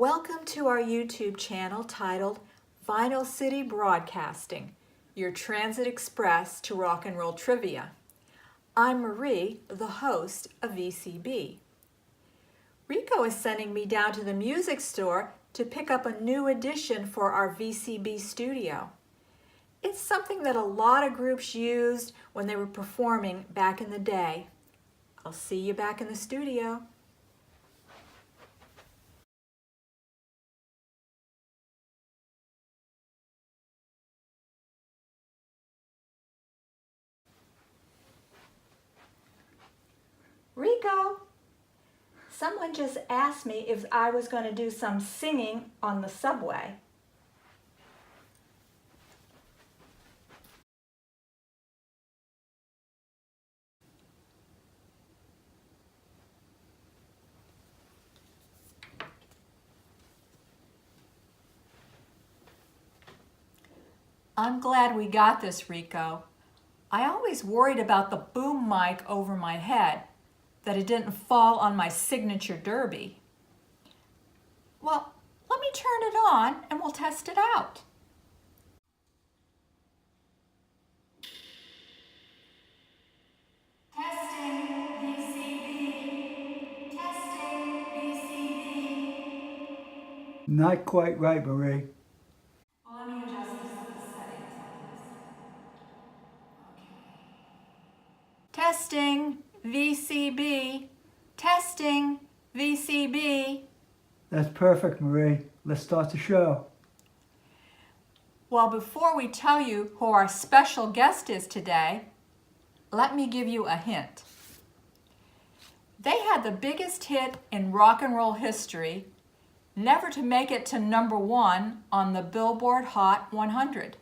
Welcome to our YouTube channel titled Vinyl City Broadcasting, your transit express to rock and roll trivia. I'm Marie, the host of VCB. Rico is sending me down to the music store to pick up a new edition for our VCB studio. It's something that a lot of groups used when they were performing back in the day. I'll see you back in the studio. Rico, someone just asked me if I was going to do some singing on the subway. I'm glad we got this, Rico. I always worried about the boom mic over my head, that it didn't fall on my signature derby. Well, let me turn it on and we'll test it out. Testing VCB. Testing VCB. Not quite right, Marie. Well, let me adjust the settings on this. Okay. Testing VCB. Testing VCB. That's perfect, Marie. Let's start the show. Well, before we tell you who our special guest is today, let me give you a hint. They had the biggest hit in rock and roll history, never to make it to #1 on the Billboard Hot 100.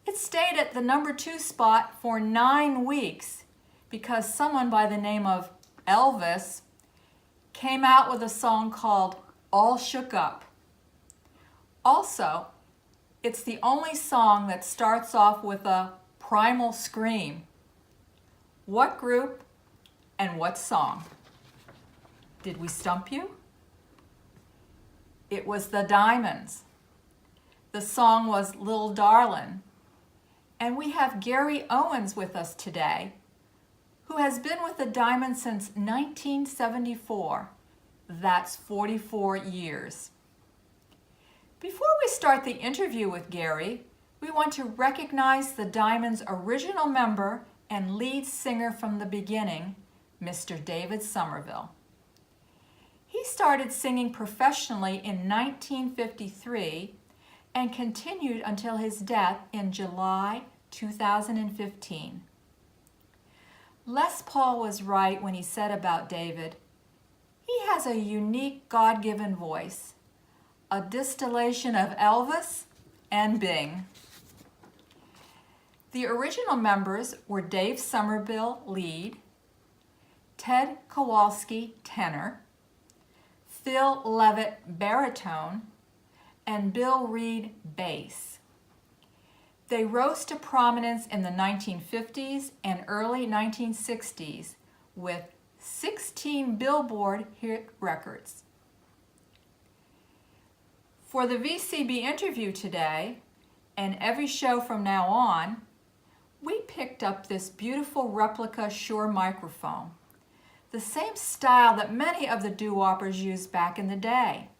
It stayed at the #2 spot for 9 weeks because someone by the name of Elvis came out with a song called All Shook Up. Also, it's the only song that starts off with a primal scream. What group and what song? Did we stump you? It was the Diamonds. The song was Little Darlin'. And we have Gary Owens with us today, who has been with the Diamonds since 1974. That's 44 years. Before we start the interview with Gary, we want to recognize the Diamonds' original member and lead singer from the beginning, Mr. David Somerville. He started singing professionally in 1953 and continued until his death in July 2015. Les Paul was right when he said about David, he has a unique God-given voice, a distillation of Elvis and Bing. The original members were Dave Somerville, lead, Ted Kowalski, tenor, Phil Levitt, baritone, and Bill Reed, bass. They rose to prominence in the 1950s and early 1960s with 16 Billboard hit records. For the VCB interview today, and every show from now on, we picked up this beautiful replica Shure microphone, the same style that many of the doo-woppers used back in the day,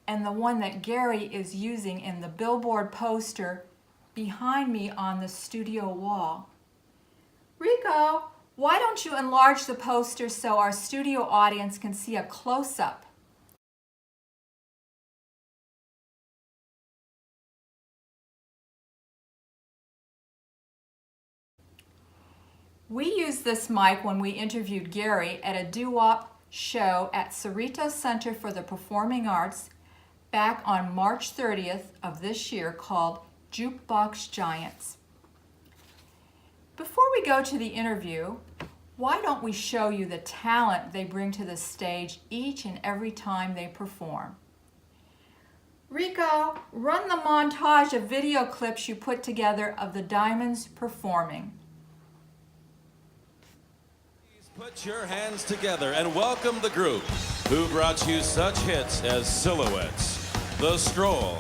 and the one that Gary is using in the Billboard poster behind me on the studio wall. Rico, why don't you enlarge the poster so our studio audience can see a close-up? We used this mic when we interviewed Gary at a doo-wop show at Cerritos Center for the Performing Arts back on March 30th of this year called Jukebox Giants. Before we go to the interview, why don't we show you the talent they bring to the stage each and every time they perform? Rico, run the montage of video clips you put together of the Diamonds performing. Please put your hands together and welcome the group. who brought you such hits as Silhouettes, The Stroll,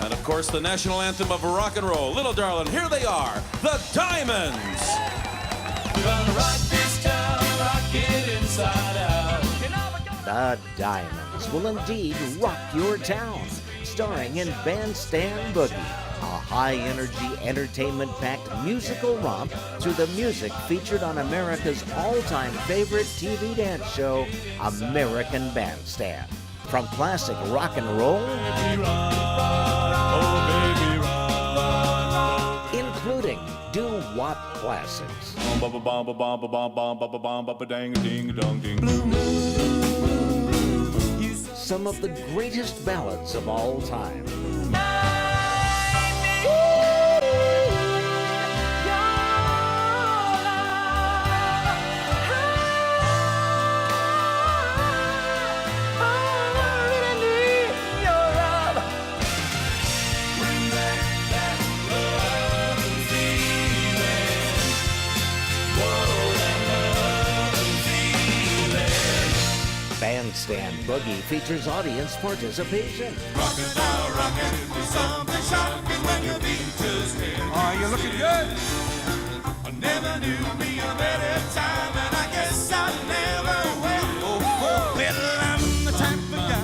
and of course the national anthem of rock and roll, Little Darling. Here they are, the Diamonds. We're gonna rock this town, rock it inside out. The Diamonds will indeed rock your town, starring in Bandstand Boogie, a high-energy, entertainment-packed musical romp through the music featured on America's all-time favorite TV dance show, American Bandstand. From classic rock and roll, including doo-wop classics, some of the greatest ballads of all time, Bandstand Boogie features audience participation. Rockin' is something shocking when your beat is hit. Are you looking good? I never knew me a better time, and I guess I never will. Well, I'm the type of guy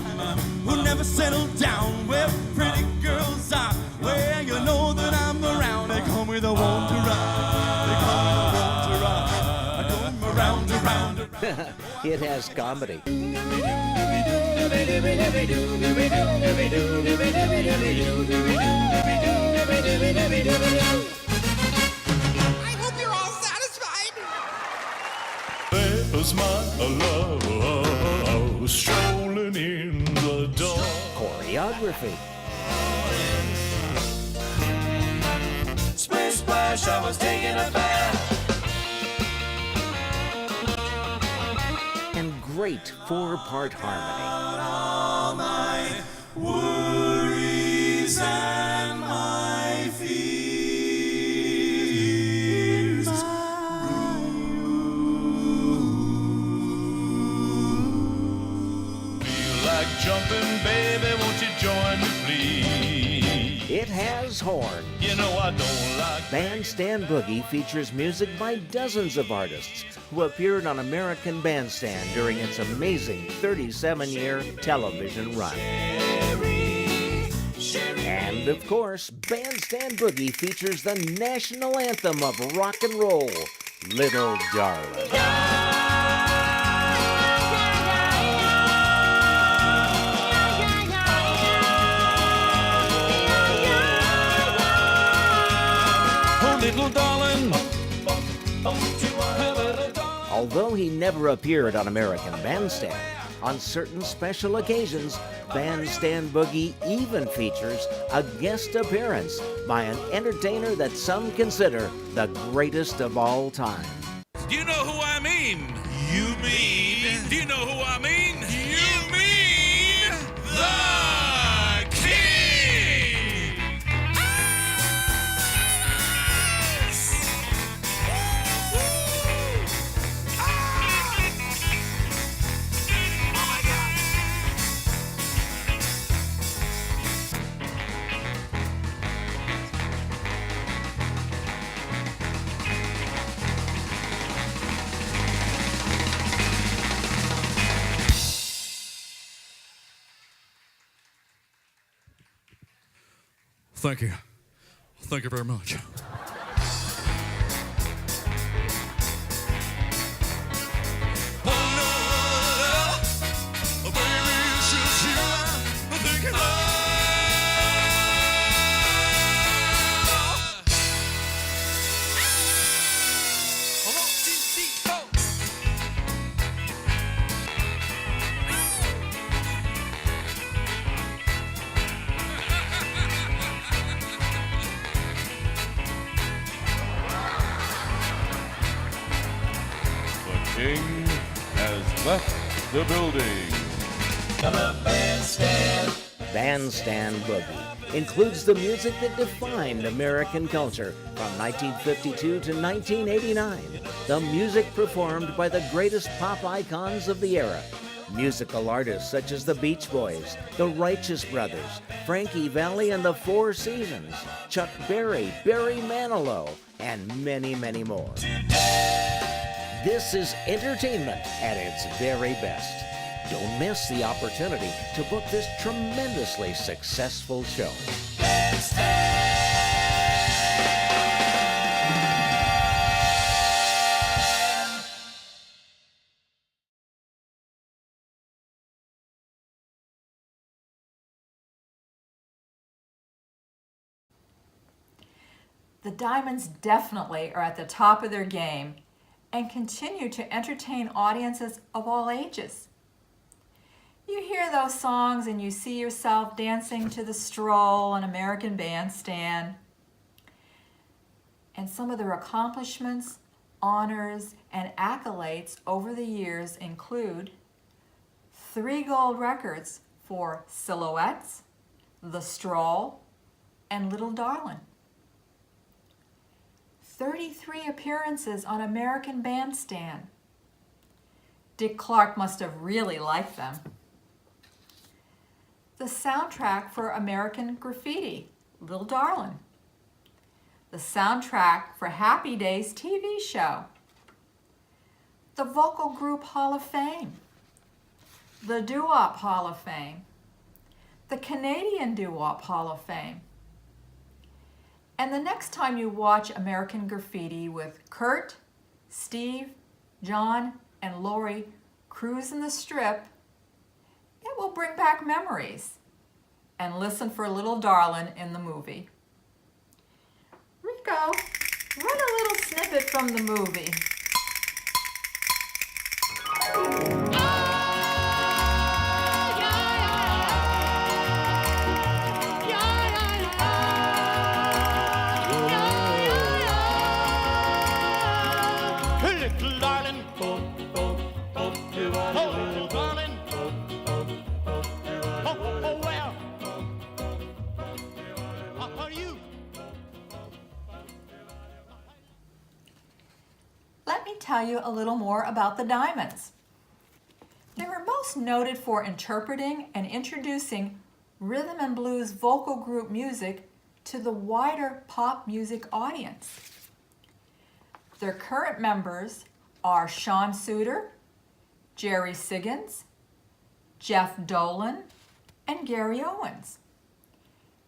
who never settled down where pretty girls are. Where you know that I'm around, they call me the one to ride. They call me the one to ride. I come around, around, around. It has comedy. I hope you're all satisfied. There's my love strolling in the dark. Choreography. Splish splash, I was taking a bath. And great four-part harmony. All my worries and my fears. Feel like jumping, baby, won't you join me, please? It has horn. You know I don't like Bandstand Boogie features music by dozens of artists who appeared on American Bandstand during its amazing 37-year television run. And of course, Bandstand Boogie features the national anthem of rock and roll, Little Darling. Little darling. Although he never appeared on American Bandstand, on certain special occasions, Bandstand Boogie even features a guest appearance by an entertainer that some consider the greatest of all time. Do you know who I mean? You mean? Do you know who I mean? You mean the King! Oh my God! Thank you. Thank you very much. King has left the building. Bandstand Boogie includes the music that defined American culture from 1952 to 1989. The music performed by the greatest pop icons of the era, Musical artists such as the Beach Boys, the Righteous Brothers, Frankie Valli and the Four Seasons, Chuck Berry, Barry Manilow, and many, many more. This is entertainment at its very best. Don't miss the opportunity to book this tremendously successful show. The Diamonds definitely are at the top of their game and continue to entertain audiences of all ages. You hear those songs and you see yourself dancing to the Stroll on American Bandstand. And some of their accomplishments, honors, and accolades over the years include 3 gold records for Silhouettes, The Stroll, and Little Darlin'. 33 appearances on American Bandstand. Dick Clark must have really liked them. The soundtrack for American Graffiti, Little Darlin'. The soundtrack for Happy Days TV show. The Vocal Group Hall of Fame. The Doo-Wop Hall of Fame. The Canadian Doo-Wop Hall of Fame. And the next time you watch American Graffiti with Kurt, Steve, John, and Lori cruising the strip, it will bring back memories. And listen for Little Darlin' in the movie. Rico, run a little snippet from the movie. Little darling, oh, oh, oh, you are oh, little darling, oh, oh, oh, oh, oh, well, how are you? Let me tell you a little more about the Diamonds. They were most noted for interpreting and introducing rhythm and blues vocal group music to the wider pop music audience. Their current members are Sean Suter, Jerry Siggins, Jeff Dolan, and Gary Owens.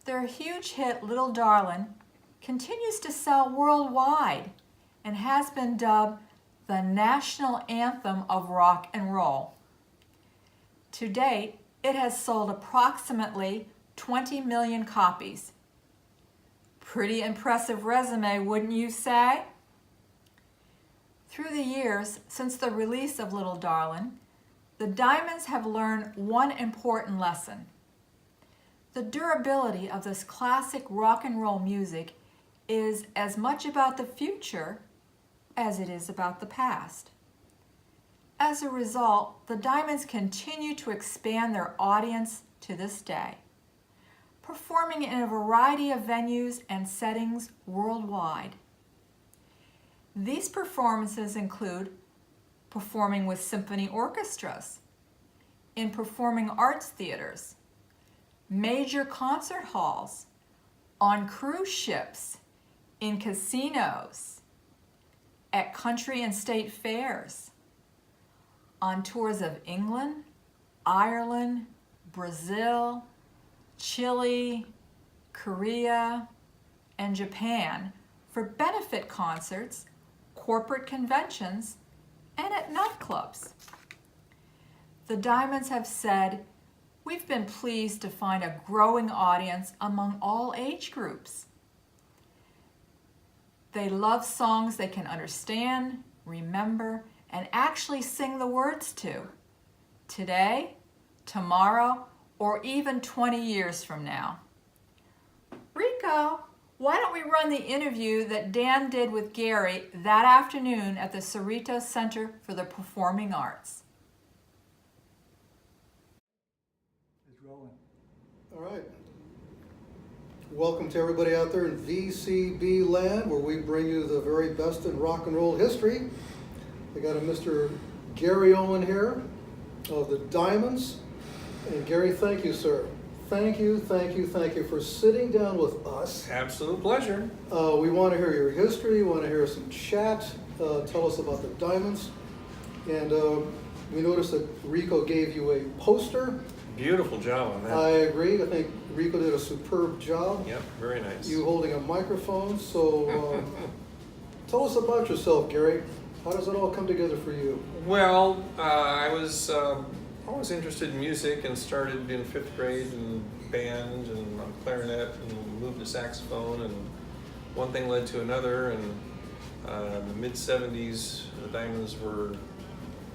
Their huge hit Little Darlin' continues to sell worldwide and has been dubbed the national anthem of rock and roll. To date, it has sold approximately 20 million copies. Pretty impressive resume, wouldn't you say? Through the years, since the release of Little Darlin', the Diamonds have learned one important lesson. The durability of this classic rock and roll music is as much about the future as it is about the past. As a result, the Diamonds continue to expand their audience to this day, performing in a variety of venues and settings worldwide. These performances include performing with symphony orchestras, in performing arts theaters, major concert halls, on cruise ships, in casinos, at country and state fairs, on tours of England, Ireland, Brazil, Chile, Korea, and Japan for benefit concerts, corporate conventions, and at nightclubs. The Diamonds have said, "We've been pleased to find a growing audience among all age groups. They love songs they can understand, remember, and actually sing the words to, today, tomorrow, or even 20 years from now." Rico, why don't we run the interview that Dan did with Gary that afternoon at the Cerritos Center for the Performing Arts? It's rolling. All right. Welcome to everybody out there in VCB land, where we bring you the very best in rock and roll history. We got a Mr. Gary Owen here, of the Diamonds. And Gary, thank you, sir. Thank you for sitting down with us. Absolute pleasure. We want to hear your history, we want to hear some chat. Tell us about the Diamonds. And we noticed that Rico gave you a poster. Beautiful job on that. I agree. I think Rico did a superb job. Yep, very nice. You holding a microphone. So tell us about yourself, Gary. How does it all come together for you? Well, I was always interested in music and started in 5th grade in band and on clarinet and moved to saxophone, and one thing led to another, and in the mid-70s the Diamonds were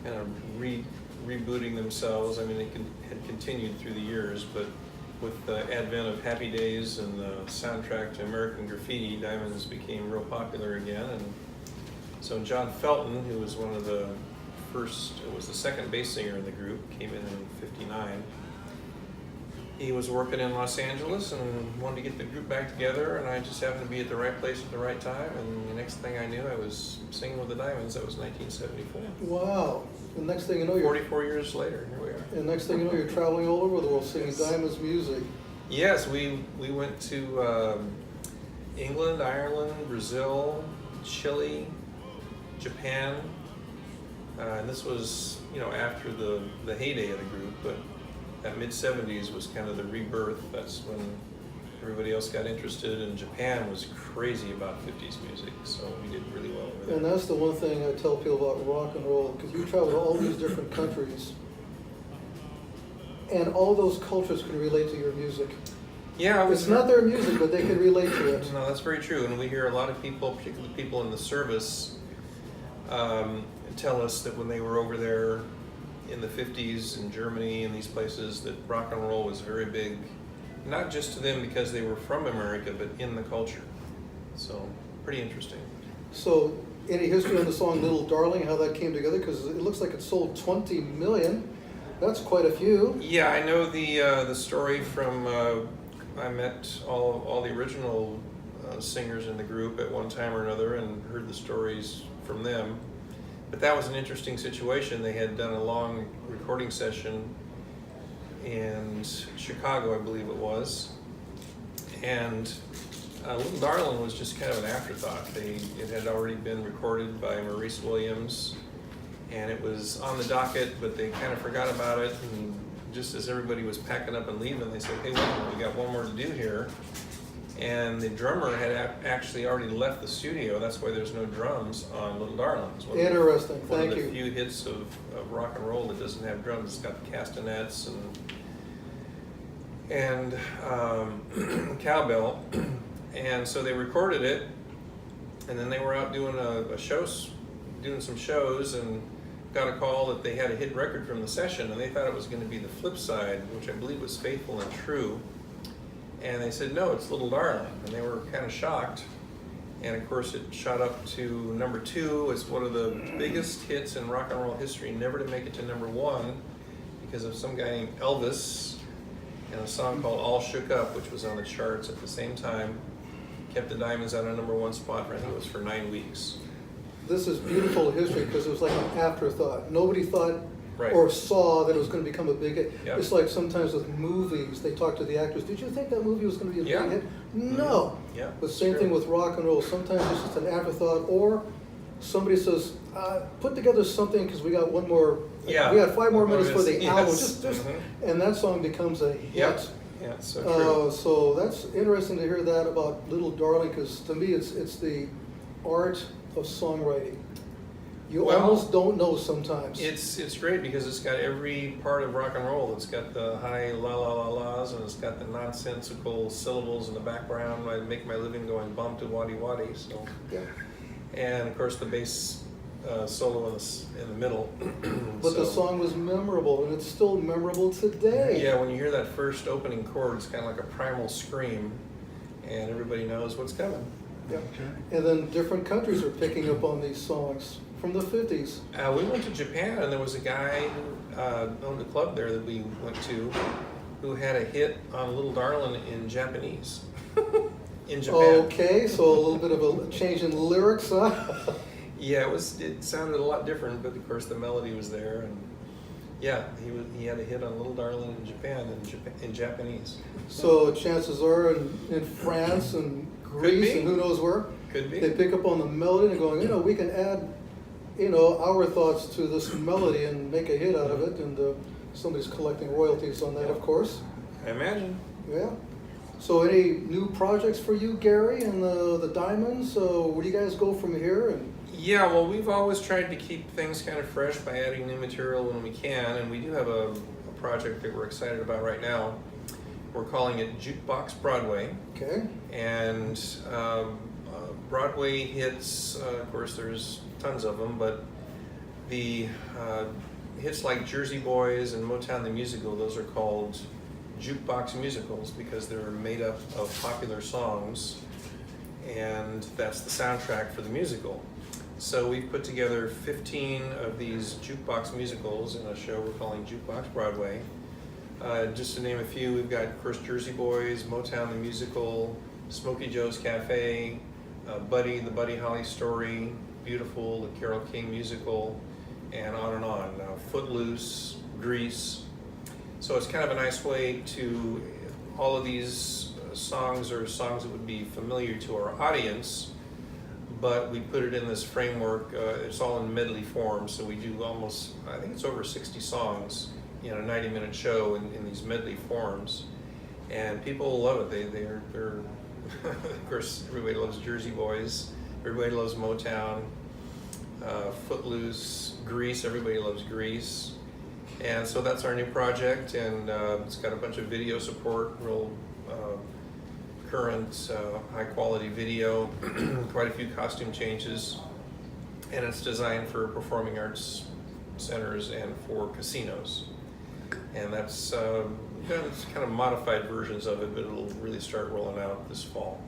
kind of rebooting themselves. I mean, they had continued through the years, but with the advent of Happy Days and the soundtrack to American Graffiti, Diamonds became real popular again. And so John Felton, who was one of the was the second bass singer in the group, came in '59. He was working in Los Angeles and wanted to get the group back together, and I just happened to be at the right place at the right time, and the next thing I knew, I was singing with the Diamonds. That was 1974. Wow. The next thing you know, 44 years later, here we are. And next thing you know, you're traveling all over the world singing Yes. Diamonds music. Yes, we went to England, Ireland, Brazil, Chile, Japan, and this was, after the heyday of the group, but that mid-70s was kind of the rebirth. That's when everybody else got interested, and Japan was crazy about 50s music, so we did really well over there. And that's the one thing I tell people about rock and roll, because you travel to all these different countries, and all those cultures can relate to your music. Yeah, It's not their music, but they can relate to it. No, that's very true, and we hear a lot of people, particularly people in the service, tell us that when they were over there in the 50s in Germany and these places, that rock and roll was very big, not just to them because they were from America, but in the culture. So, pretty interesting. So, any history on the song Little Darling, how that came together? Because it looks like it sold 20 million. That's quite a few. Yeah, I know the story from, I met all the original singers in the group at one time or another and heard the stories from them. But that was an interesting situation. They had done a long recording session in Chicago, I believe it was. And Little Darling was just kind of an afterthought. It had already been recorded by Maurice Williams, and it was on the docket, but they kind of forgot about it. And just as everybody was packing up and leaving, they said, "Hey, wait a minute, we got one more to do here." And the drummer had actually already left the studio. That's why there's no drums on Little Darling. It's Interesting, one thank of the you. few hits of rock and roll that doesn't have drums. It's got the castanets and cowbell. And so they recorded it, and then they were out doing doing some shows, and got a call that they had a hit record from the session, and they thought it was going to be the flip side, which I believe was Faithful and True. And they said, no, it's Little Darling. And they were kind of shocked. And of course it shot up to number 2. It's one of the biggest hits in rock and roll history, never to make it to number 1, because of some guy named Elvis and a song called All Shook Up, which was on the charts at the same time. Kept the Diamonds on a number 1 spot, I think it was for 9 weeks. This is beautiful history because it was like an afterthought. Nobody thought Right. or saw that it was going to become a big hit. Yep. It's like sometimes with movies, they talk to the actors, did you think that movie was going to be a Yeah. big hit? No. Yeah, The it's same true. thing with rock and roll. Sometimes it's just an afterthought, or somebody says, put together something because we got one more, Yeah. we got 5 more minutes for the Yes. album. Just, Mhm. And that song becomes a hit. Yep. Yeah, it's so true. So that's interesting to hear that about Little Darling, because to me it's the art of songwriting. You Well, almost don't know sometimes. It's great because it's got every part of rock and roll. It's got the high la la la la's, and it's got the nonsensical syllables in the background. I make my living going bum to waddy waddy. So, Yeah. and of course the bass solo in the middle. But the song was memorable, and it's still memorable today. Yeah, when you hear that first opening chord, it's kind of like a primal scream, and everybody knows what's coming. Yeah. And then different countries are picking up on these songs from the 50s. We went to Japan, and there was a guy who owned a club there that we went to, who had a hit on Little Darling in Japanese. In Japan. Okay, so a little bit of a change in lyrics, huh? Yeah, it sounded a lot different, but of course the melody was there, and Yeah, he had a hit on Little Darling in Japan in Japanese. So chances are in France and Greece and who knows where, Could be. they pick up on the melody and going, we can add, our thoughts to this melody and make a hit out of it, and somebody's collecting royalties on that, of course. I imagine. Yeah. So any new projects for you, Gary, and the Diamonds? Where do you guys go from here? And Yeah, well, we've always tried to keep things kind of fresh by adding new material when we can, and we do have a project that we're excited about right now. We're calling it Jukebox Broadway. Okay. And Broadway hits, of course, there's tons of them, but the hits like Jersey Boys and Motown the Musical, those are called jukebox musicals because they're made up of popular songs, and that's the soundtrack for the musical. So we've put together 15 of these jukebox musicals in a show we're calling Jukebox Broadway. Just to name a few, we've got, of course, Jersey Boys, Motown the Musical, Smokey Joe's Cafe, Buddy, the Buddy Holly Story, Beautiful, the Carole King Musical, and on and on. Footloose, Grease. So it's kind of a nice way to, all of these songs are songs that would be familiar to our audience, but we put it in this framework. It's all in medley form, so we do almost, I think it's over 60 songs in a 90-minute show in these medley forms, and people love it. They're of course, everybody loves Jersey Boys, everybody loves Motown, Footloose, Grease, everybody loves Grease. And so that's our new project, and it's got a bunch of video support, real current, high-quality video, quite a few costume changes, and it's designed for performing arts centers and for casinos. And that's it's kind of modified versions of it, but it'll really start rolling out this fall.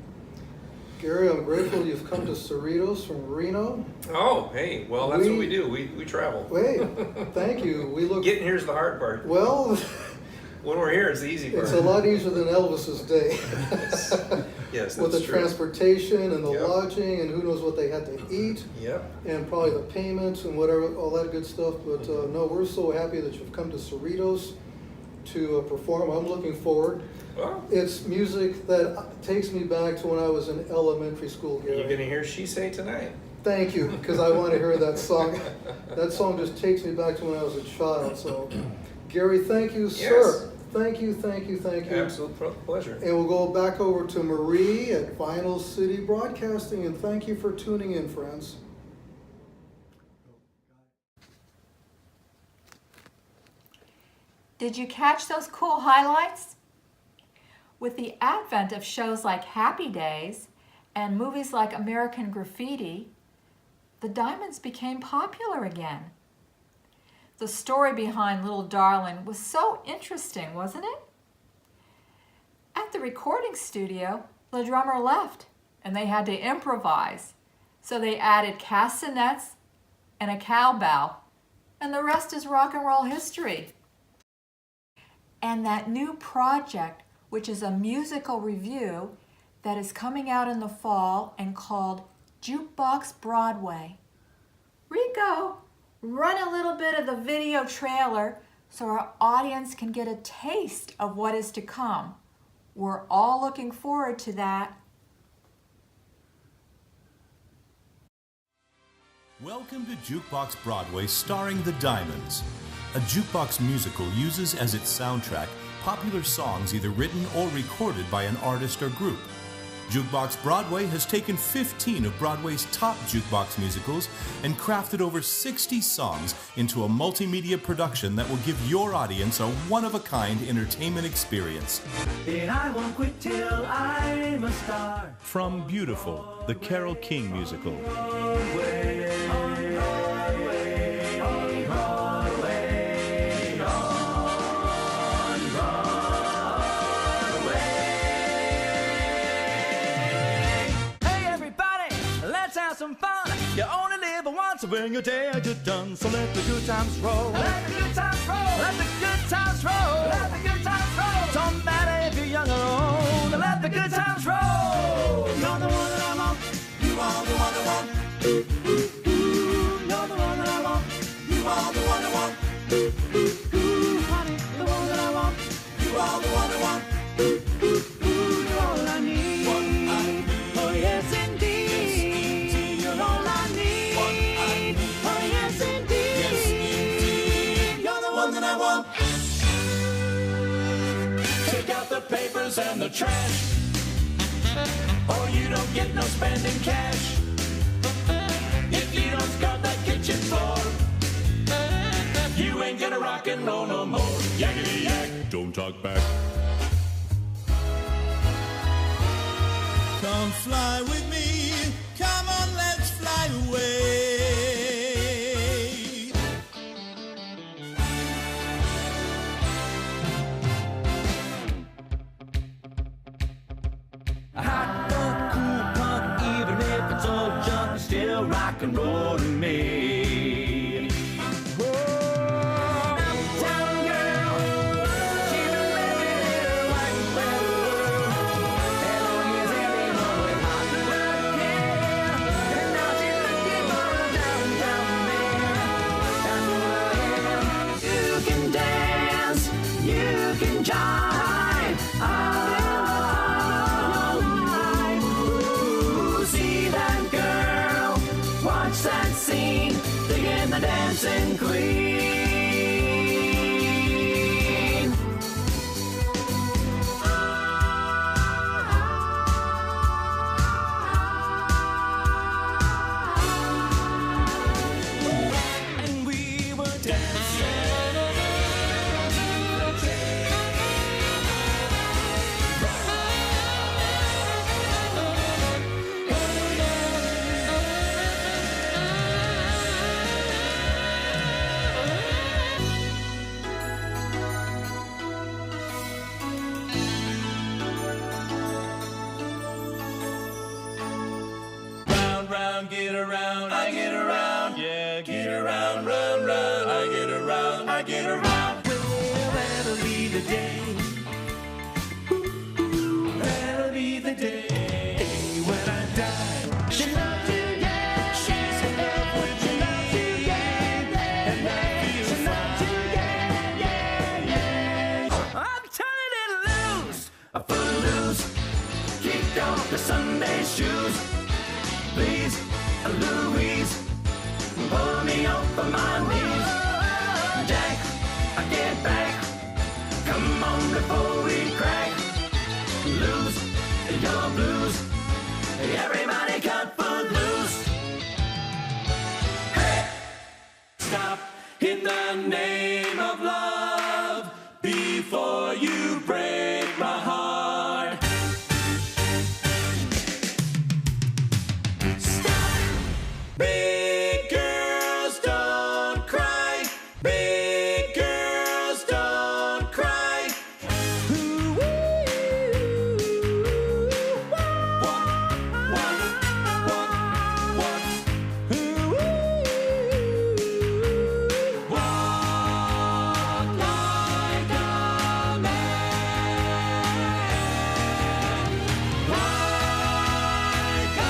Gary, I'm grateful you've come to Cerritos from Reno. Oh, hey, well, that's what we do. We travel. Wait, thank you. We look. Getting here's the hard part. Well, when we're here, it's the easy part. it's a lot easier than Elvis's day. Yes, that's with the true. Transportation and the Yep. lodging and who knows what they had to eat. Yep. And probably the payments and whatever, all that good stuff. But no, we're so happy that you've come to Cerritos to perform. I'm looking forward. Well, It's music that takes me back to when I was in elementary school, Gary. you're going to hear She Say tonight. Thank you, because I want to hear that song. That song just takes me back to when I was a child. So, Gary, thank you, sir. Thank you. Absolute pleasure. And we'll go back over to Marie at Vinyl City Broadcasting, and thank you for tuning in, friends. Did you catch those cool highlights? With the advent of shows like Happy Days and movies like American Graffiti, the Diamonds became popular again. The story behind Little Darling was so interesting, wasn't it? At the recording studio, the drummer left and they had to improvise. So they added castanets and a cowbell, and the rest is rock and roll history. And that new project, which is a musical review that is coming out in the fall and called Jukebox Broadway. Rico, run a little bit of the video trailer so our audience can get a taste of what is to come. We're all looking forward to that. Welcome to Jukebox Broadway, starring the Diamonds. A jukebox musical uses as its soundtrack popular songs either written or recorded by an artist or group. Jukebox Broadway has taken 15 of Broadway's top jukebox musicals and crafted over 60 songs into a multimedia production that will give your audience a one-of-a-kind entertainment experience. And I won't quit till I'm a star. From Beautiful, the Carole King musical, some fun. You only live once, and when your day you're done. So let the good times roll. Let the good times roll. Let the good times roll. Let the good times roll. Don't matter if you're young or old. Let the good times roll. You're the one that I want. You are the one I want. Ooh, ooh, ooh. You're the one that I want. You are the one I want. Ooh, ooh. garbage and the trash. Or you don't get no spending cash if you don't scrub that kitchen floor. You ain't gonna rock and roll no more. Yakety yak, don't talk back. Come fly with me, come on, let's fly away. Hot punk, cool punk, even if it's all junk, still rock and roll to me. Oh, uptown girl, she's been living in a white world. As long as everyone with hot blood hair, and now she's looking for a downtown man. That's what I am. You can dance, you can jive. See that girl, watch that scene, begin the dancing queen. And we were dancing. Round, round, get around, I get around, yeah, get around, round, round, I get around, I get around. Well, that'll be the day. That'll be the day when I die. She loves you, yeah. She's in love with you. She loves you, yeah. And I feel she loves you, yeah, yeah, yeah. I'm turning it loose, a foot loose. Kick off the Sunday shoes. Please, Louise, pull me off of my knees. Jack, I get back. Come on before we crack. Lose your blues. Everybody cut foot loose. Hey, stop in the name of love before you break my heart. Big girls don't cry. Big girls don't cry. Ooh, walk. Ooh, walk like a man. Like a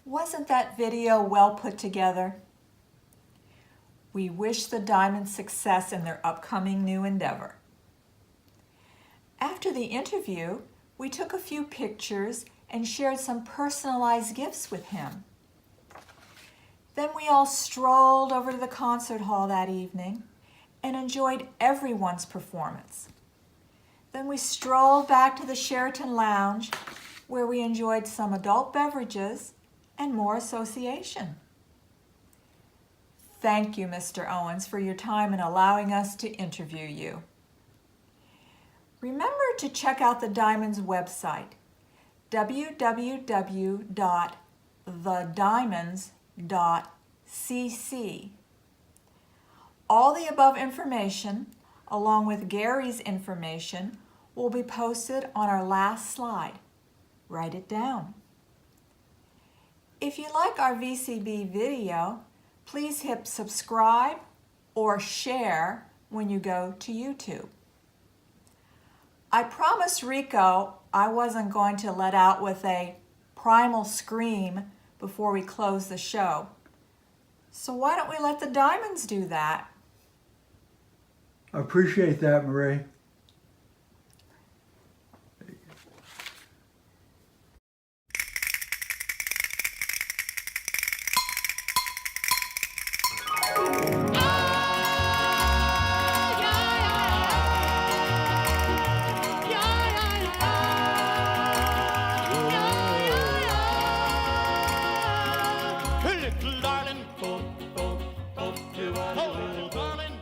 Wasn't that video well put together? We wish the Diamonds success in their upcoming new endeavor. After the interview, we took a few pictures and shared some personalized gifts with him. Then we all strolled over to the concert hall that evening and enjoyed everyone's performance. Then we strolled back to the Sheraton Lounge where we enjoyed some adult beverages and more association. Thank you, Mr. Owens, for your time in allowing us to interview you. Remember to check out the Diamonds website, www.thediamonds.cc. All the above information, along with Gary's information, will be posted on our last slide. Write it down. If you like our VCB video, please hit subscribe or share when you go to YouTube. I promised Rico I wasn't going to let out with a primal scream before we close the show. So why don't we let the Diamonds do that? I appreciate that, Marie. little darling. Oh, little darling.